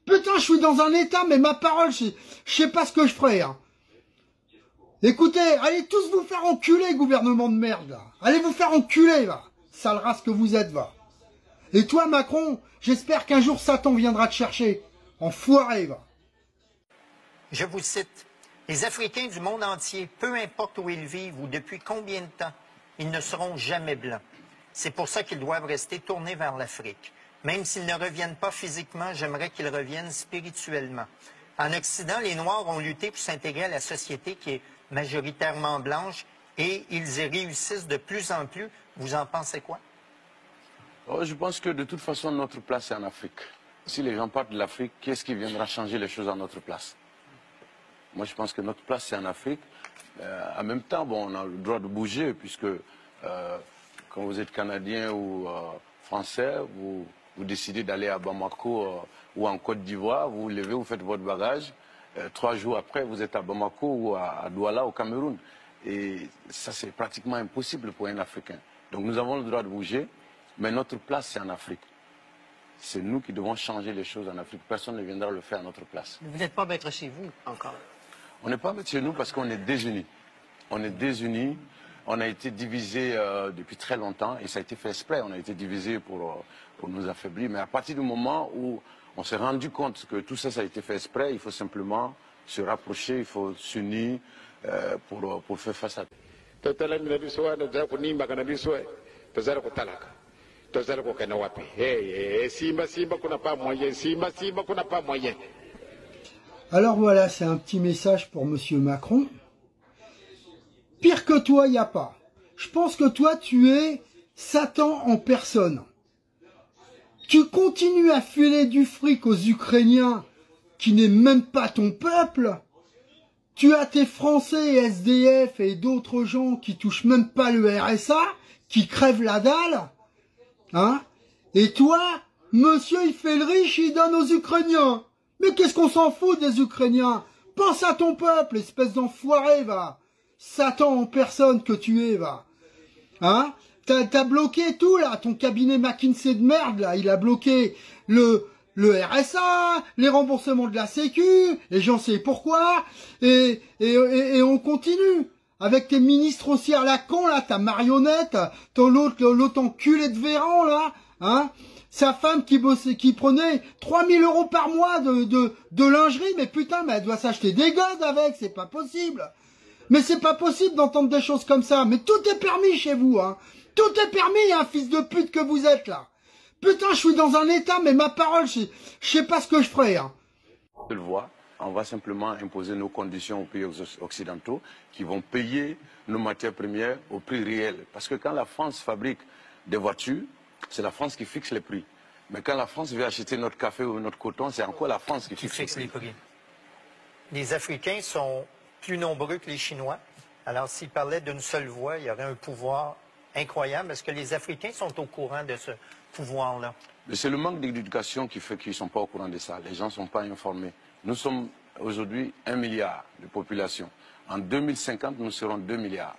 Putain, je suis dans un état, mais ma parole, je sais pas ce que je ferai. Hein. Écoutez, allez tous vous faire enculer, gouvernement de merde, là. Allez vous faire enculer, va. Sale race que vous êtes, va. Et toi, Macron, j'espère qu'un jour Satan viendra te chercher. Enfoiré, va. Je vous cite. Les Africains du monde entier, peu importe où ils vivent ou depuis combien de temps, ils ne seront jamais blancs. C'est pour ça qu'ils doivent rester tournés vers l'Afrique. Même s'ils ne reviennent pas physiquement, j'aimerais qu'ils reviennent spirituellement. En Occident, les Noirs ont lutté pour s'intégrer à la société qui est majoritairement blanche et ils y réussissent de plus en plus. Vous en pensez quoi? Oh, je pense que de toute façon, notre place est en Afrique. Si les gens partent de l'Afrique, qu'est-ce qui viendra changer les choses à notre place? Moi, je pense que notre place, c'est en Afrique. En même temps, bon, on a le droit de bouger, puisque quand vous êtes Canadien ou Français, vous décidez d'aller à Bamako ou en Côte d'Ivoire, vous vous levez, vous faites votre bagage. 3 jours après, vous êtes à Bamako ou à Douala, au Cameroun. Et ça, c'est pratiquement impossible pour un Africain. Donc, nous avons le droit de bouger, mais notre place, c'est en Afrique. C'est nous qui devons changer les choses en Afrique. Personne ne viendra le faire à notre place. Vous n'êtes pas maître chez vous encore. On n'est pas maître chez nous parce qu'on est désunis. On est désunis. On a été divisés depuis très longtemps et ça a été fait exprès. On a été divisés pour nous affaiblir. Mais à partir du moment où on s'est rendu compte que tout ça, ça a été fait exprès, il faut simplement se rapprocher, il faut s'unir pour faire face à tout. Alors voilà, c'est un petit message pour Monsieur Macron. Pire que toi, il n'y a pas. Je pense que toi, tu es Satan en personne. Tu continues à filer du fric aux Ukrainiens qui n'est même pas ton peuple. Tu as tes Français, SDF et d'autres gens qui touchent même pas le RSA, qui crèvent la dalle. Hein? Et toi, monsieur, il fait le riche, il donne aux Ukrainiens. Mais qu'est-ce qu'on s'en fout des Ukrainiens? Pense à ton peuple, espèce d'enfoiré, va. Satan en personne que tu es, va. Hein? T'as bloqué tout, là. Ton cabinet McKinsey de merde, là. Il a bloqué le RSA, les remboursements de la Sécu, et j'en sais pourquoi. Et on continue. Avec tes ministres aussi à la con, là, ta marionnette, l'autre enculé de Véran, là, hein. Sa femme qui prenait 3000 € par mois de lingerie, mais putain, mais elle doit s'acheter des godes avec, c'est pas possible. Mais c'est pas possible d'entendre des choses comme ça. Mais tout est permis chez vous, hein. Tout est permis, hein, fils de pute que vous êtes, là. Putain, je suis dans un état, mais ma parole, je sais pas ce que je ferai, hein. On le voit, on va simplement imposer nos conditions aux pays occidentaux qui vont payer nos matières premières au prix réel. Parce que quand la France fabrique des voitures, c'est la France qui fixe les prix. Mais quand la France veut acheter notre café ou notre coton, c'est encore la France qui fixe les prix. Les Africains sont plus nombreux que les Chinois. Alors, s'ils parlaient d'une seule voix, il y aurait un pouvoir incroyable. Est-ce que les Africains sont au courant de ce pouvoir-là? C'est le manque d'éducation qui fait qu'ils ne sont pas au courant de ça. Les gens ne sont pas informés. Nous sommes aujourd'hui 1 milliard de population. En 2050, nous serons 2 milliards.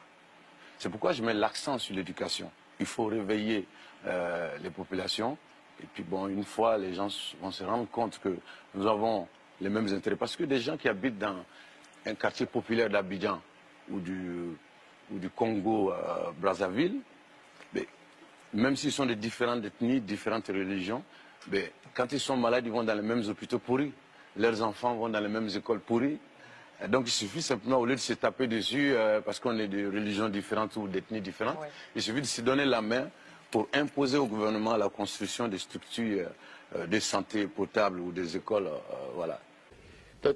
C'est pourquoi je mets l'accent sur l'éducation. Il faut réveiller les populations. Et puis, bon, une fois, les gens vont se rendre compte que nous avons les mêmes intérêts. Parce que des gens qui habitent dans un quartier populaire d'Abidjan ou du Congo, Brazzaville, même s'ils sont de différentes ethnies, différentes religions, quand ils sont malades, ils vont dans les mêmes hôpitaux pourris. Leurs enfants vont dans les mêmes écoles pourries. Donc il suffit simplement, au lieu de se taper dessus, parce qu'on est de religions différentes ou d'ethnies différentes, il suffit de se donner la main pour imposer au gouvernement la construction des structures de santé potables ou des écoles. Voilà. Et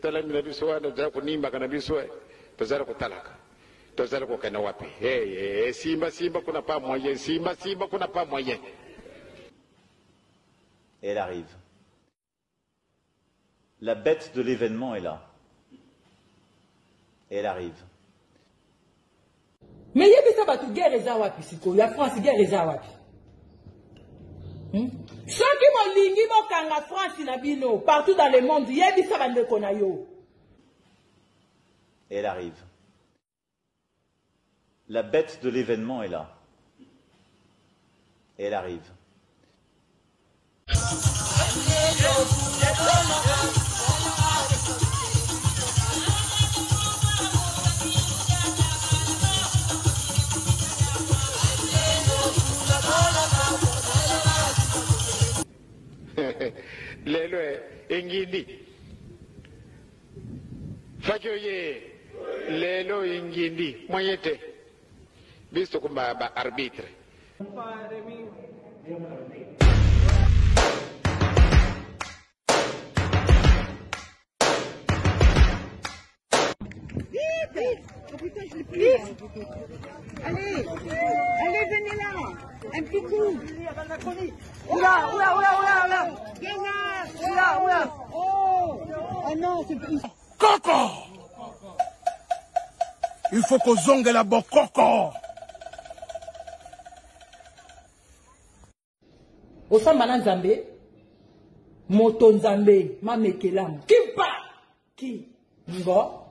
elle arrive. La bête de l'événement est là. Et elle arrive. Mais il y a des guerre eza wapi siko, la France guerre eza wapi. Ceux qui m'ont lingi la France nabino partout dans le monde, il y a des sabande konayo. Et elle arrive. La bête de l'événement est là. Et elle arrive. lelo engindi fajoye lelo engindi moyete visto kumba ba arbitre Allez, allez, venez là. Un petit coup. Oula. Oh non, c'est plus... Coco! Il faut qu'on zongue la boque, Coco! Osamba na Nzambe, moto Nzambe, mamekelamu. Kimpa! Ki? Ngo?